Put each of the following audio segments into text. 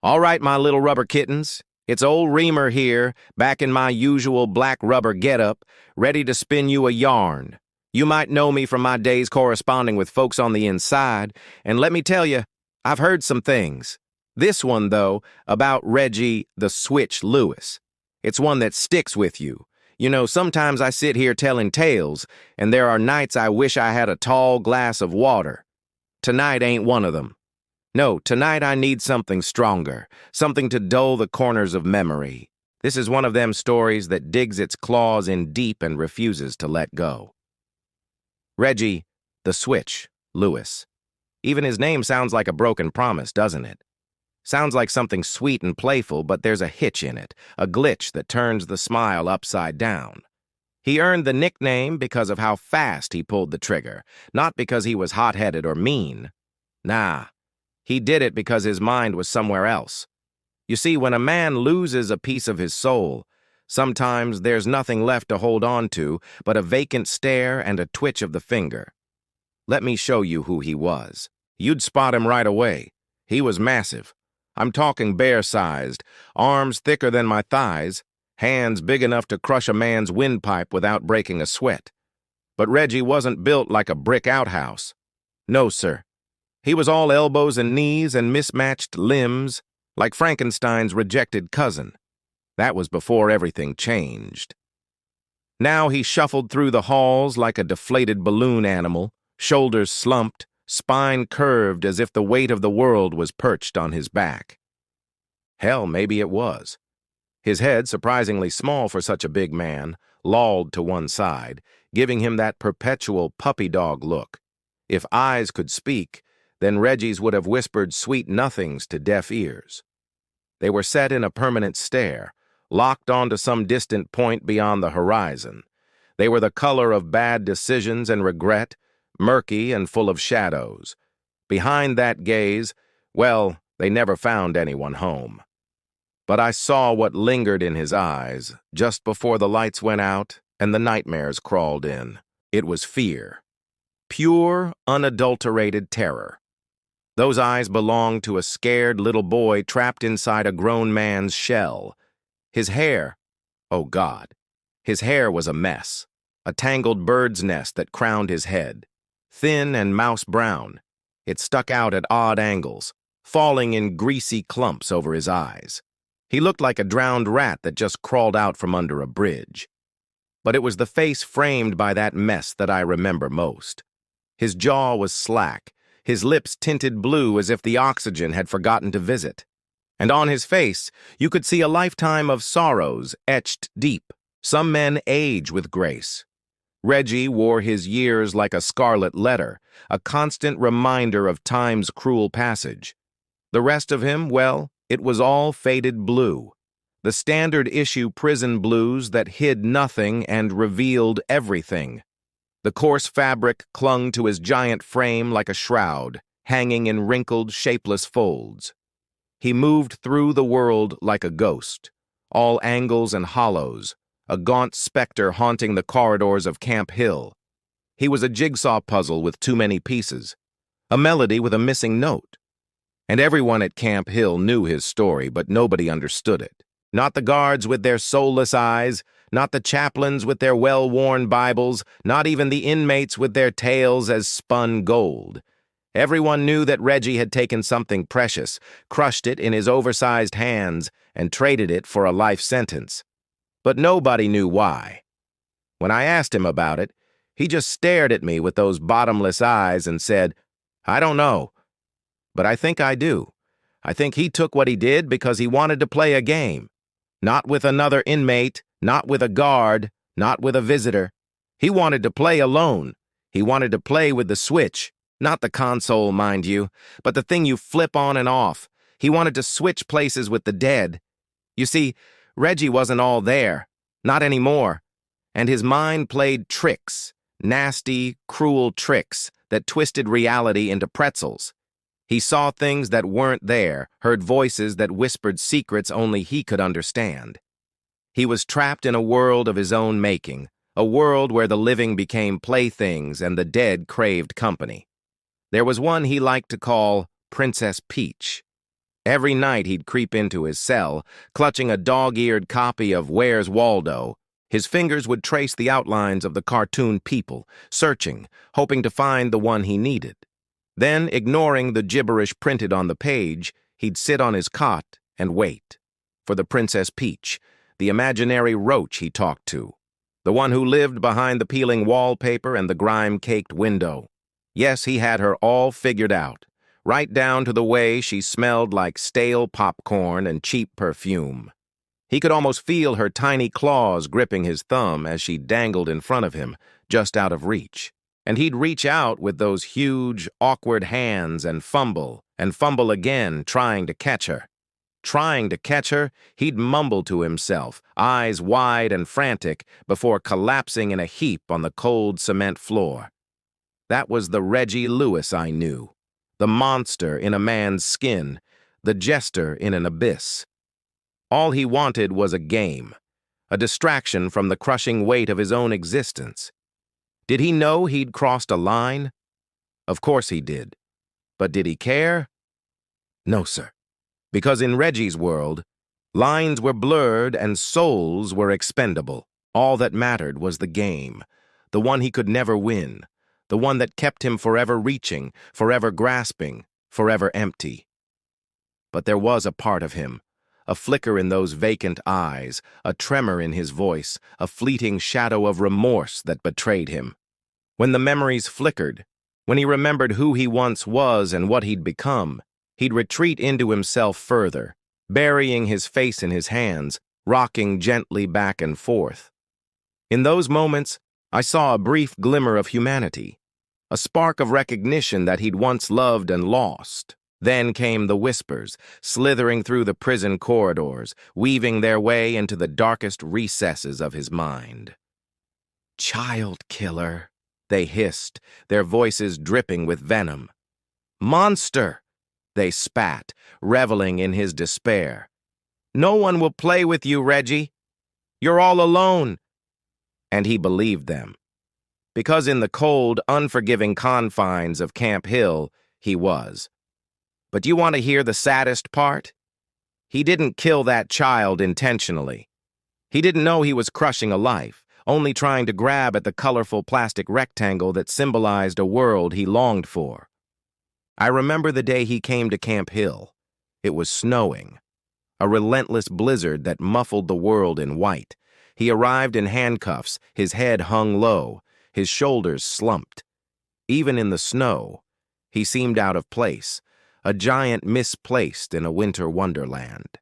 All right, my little rubber kittens. It's old Reamer here, back in my usual black rubber getup, ready to spin you a yarn. You might know me from my days corresponding with folks on the inside, and let me tell you, I've heard some things. This one, though, about Reggie the Switch Lewis. It's one that sticks with you. You know, sometimes I sit here telling tales, and there are nights I wish I had a tall glass of water. Tonight ain't one of them. No, tonight I need something stronger, something to dull the corners of memory. This is one of them stories that digs its claws in deep and refuses to let go. Reggie, the Switch, Lewis. Even his name sounds like a broken promise, doesn't it? Sounds like something sweet and playful, but there's a hitch in it, a glitch that turns the smile upside down. He earned the nickname because of how fast he pulled the trigger, not because he was hot-headed or mean. Nah. He did it because his mind was somewhere else. You see, when a man loses a piece of his soul, sometimes there's nothing left to hold on to but a vacant stare and a twitch of the finger. Let me show you who he was. You'd spot him right away. He was massive. I'm talking bear-sized, arms thicker than my thighs, hands big enough to crush a man's windpipe without breaking a sweat. But Reggie wasn't built like a brick outhouse. No, sir. He was all elbows and knees and mismatched limbs, like Frankenstein's rejected cousin. That was before everything changed. Now he shuffled through the halls like a deflated balloon animal, shoulders slumped, spine curved as if the weight of the world was perched on his back. Hell, maybe it was. His head, surprisingly small for such a big man, lolled to one side, giving him that perpetual puppy dog look. If eyes could speak, then Reggie's would have whispered sweet nothings to deaf ears. They were set in a permanent stare, locked onto some distant point beyond the horizon. They were the color of bad decisions and regret, murky and full of shadows. Behind that gaze, well, they never found anyone home. But I saw what lingered in his eyes just before the lights went out and the nightmares crawled in. It was fear. Pure, unadulterated terror. Those eyes belonged to a scared little boy trapped inside a grown man's shell. His hair, oh God, his hair was a mess, a tangled bird's nest that crowned his head. Thin and mouse brown, it stuck out at odd angles, falling in greasy clumps over his eyes. He looked like a drowned rat that just crawled out from under a bridge. But it was the face framed by that mess that I remember most. His jaw was slack, his lips tinted blue as if the oxygen had forgotten to visit. And on his face, you could see a lifetime of sorrows etched deep. Some men age with grace. Reggie wore his years like a scarlet letter, a constant reminder of time's cruel passage. The rest of him, well, it was all faded blue. The standard issue prison blues that hid nothing and revealed everything. The coarse fabric clung to his giant frame like a shroud, hanging in wrinkled, shapeless folds. He moved through the world like a ghost, all angles and hollows, a gaunt specter haunting the corridors of Camp Hill. He was a jigsaw puzzle with too many pieces, a melody with a missing note. And everyone at Camp Hill knew his story, but nobody understood it. Not the guards with their soulless eyes, not the chaplains with their well-worn Bibles, not even the inmates with their tales as spun gold. Everyone knew that Reggie had taken something precious, crushed it in his oversized hands, and traded it for a life sentence. But nobody knew why. When I asked him about it, he just stared at me with those bottomless eyes and said, "I don't know. But I think I do. I think he took what he did because he wanted to play a game. Not with another inmate, not with a guard, not with a visitor. He wanted to play alone. He wanted to play with the switch. Not the console, mind you, but the thing you flip on and off. He wanted to switch places with the dead. You see, Reggie wasn't all there. Not anymore. And his mind played tricks, nasty, cruel tricks that twisted reality into pretzels. He saw things that weren't there, heard voices that whispered secrets only he could understand. He was trapped in a world of his own making, a world where the living became playthings and the dead craved company. There was one he liked to call Princess Peach. Every night he'd creep into his cell, clutching a dog-eared copy of Where's Waldo. His fingers would trace the outlines of the cartoon people, searching, hoping to find the one he needed. Then, ignoring the gibberish printed on the page, he'd sit on his cot and wait for the Princess Peach, the imaginary roach he talked to, the one who lived behind the peeling wallpaper and the grime-caked window. Yes, he had her all figured out, right down to the way she smelled like stale popcorn and cheap perfume. He could almost feel her tiny claws gripping his thumb as she dangled in front of him, just out of reach. And he'd reach out with those huge, awkward hands and fumble again, trying to catch her. Trying to catch her, he'd mumble to himself, eyes wide and frantic, before collapsing in a heap on the cold cement floor. That was the Reggie Lewis I knew, the monster in a man's skin, the jester in an abyss. All he wanted was a game, a distraction from the crushing weight of his own existence. Did he know he'd crossed a line? Of course he did. But did he care? No, sir. Because in Reggie's world, lines were blurred and souls were expendable. All that mattered was the game, the one he could never win, the one that kept him forever reaching, forever grasping, forever empty. But there was a part of him, a flicker in those vacant eyes, a tremor in his voice, a fleeting shadow of remorse that betrayed him. When the memories flickered, when he remembered who he once was and what he'd become, he'd retreat into himself further, burying his face in his hands, rocking gently back and forth. In those moments, I saw a brief glimmer of humanity, a spark of recognition that he'd once loved and lost. Then came the whispers, slithering through the prison corridors, weaving their way into the darkest recesses of his mind. "Child killer," they hissed, their voices dripping with venom. "Monster," they spat, reveling in his despair. "No one will play with you, Reggie. You're all alone." And he believed them. Because in the cold, unforgiving confines of Camp Hill, he was. But you want to hear the saddest part? He didn't kill that child intentionally. He didn't know he was crushing a life, only trying to grab at the colorful plastic rectangle that symbolized a world he longed for. I remember the day he came to Camp Hill. It was snowing, a relentless blizzard that muffled the world in white. He arrived in handcuffs, his head hung low, his shoulders slumped. Even in the snow, he seemed out of place, a giant misplaced in a winter wonderland.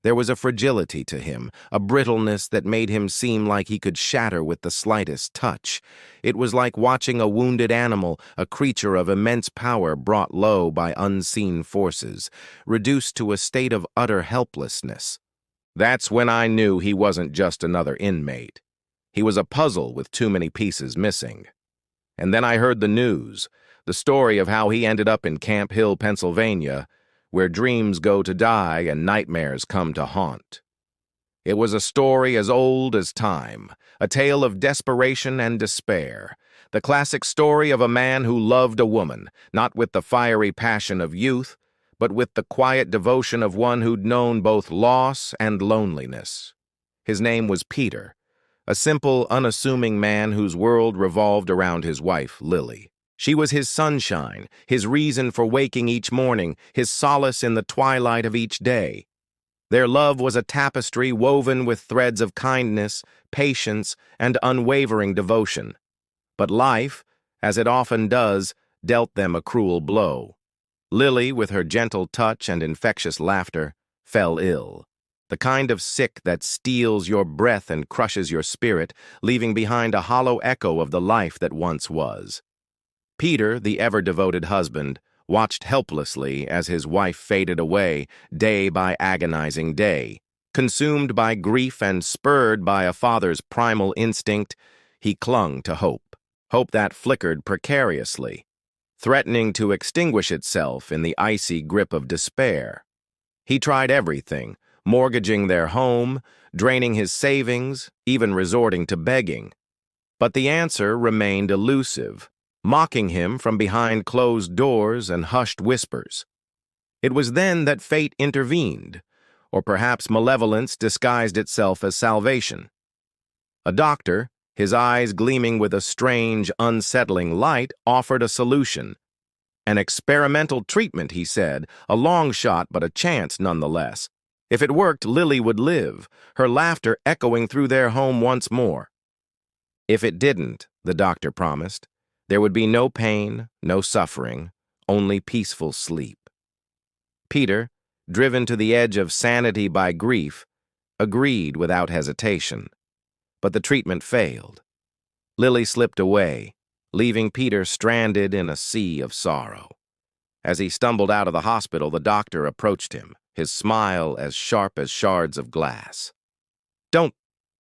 There was a fragility to him, a brittleness that made him seem like he could shatter with the slightest touch. It was like watching a wounded animal, a creature of immense power brought low by unseen forces, reduced to a state of utter helplessness. That's when I knew he wasn't just another inmate. He was a puzzle with too many pieces missing. And then I heard the news, the story of how he ended up in Camp Hill, Pennsylvania, where dreams go to die and nightmares come to haunt. It was a story as old as time, a tale of desperation and despair, the classic story of a man who loved a woman, not with the fiery passion of youth, but with the quiet devotion of one who'd known both loss and loneliness. His name was Peter, a simple, unassuming man whose world revolved around his wife, Lily. She was his sunshine, his reason for waking each morning, his solace in the twilight of each day. Their love was a tapestry woven with threads of kindness, patience, and unwavering devotion. But life, as it often does, dealt them a cruel blow. Lily, with her gentle touch and infectious laughter, fell ill. The kind of sick that steals your breath and crushes your spirit, leaving behind a hollow echo of the life that once was. Peter, the ever-devoted husband, watched helplessly as his wife faded away, day by agonizing day. Consumed by grief and spurred by a father's primal instinct, he clung to hope. Hope that flickered precariously, threatening to extinguish itself in the icy grip of despair. He tried everything, mortgaging their home, draining his savings, even resorting to begging. But the answer remained elusive, mocking him from behind closed doors and hushed whispers. It was then that fate intervened, or perhaps malevolence disguised itself as salvation. A doctor, his eyes gleaming with a strange, unsettling light, offered a solution. An experimental treatment, he said, a long shot but a chance nonetheless. If it worked, Lily would live, her laughter echoing through their home once more. If it didn't, the doctor promised, there would be no pain, no suffering, only peaceful sleep. Peter, driven to the edge of sanity by grief, agreed without hesitation. But the treatment failed. Lily slipped away, leaving Peter stranded in a sea of sorrow. As he stumbled out of the hospital, the doctor approached him, his smile as sharp as shards of glass. "Don't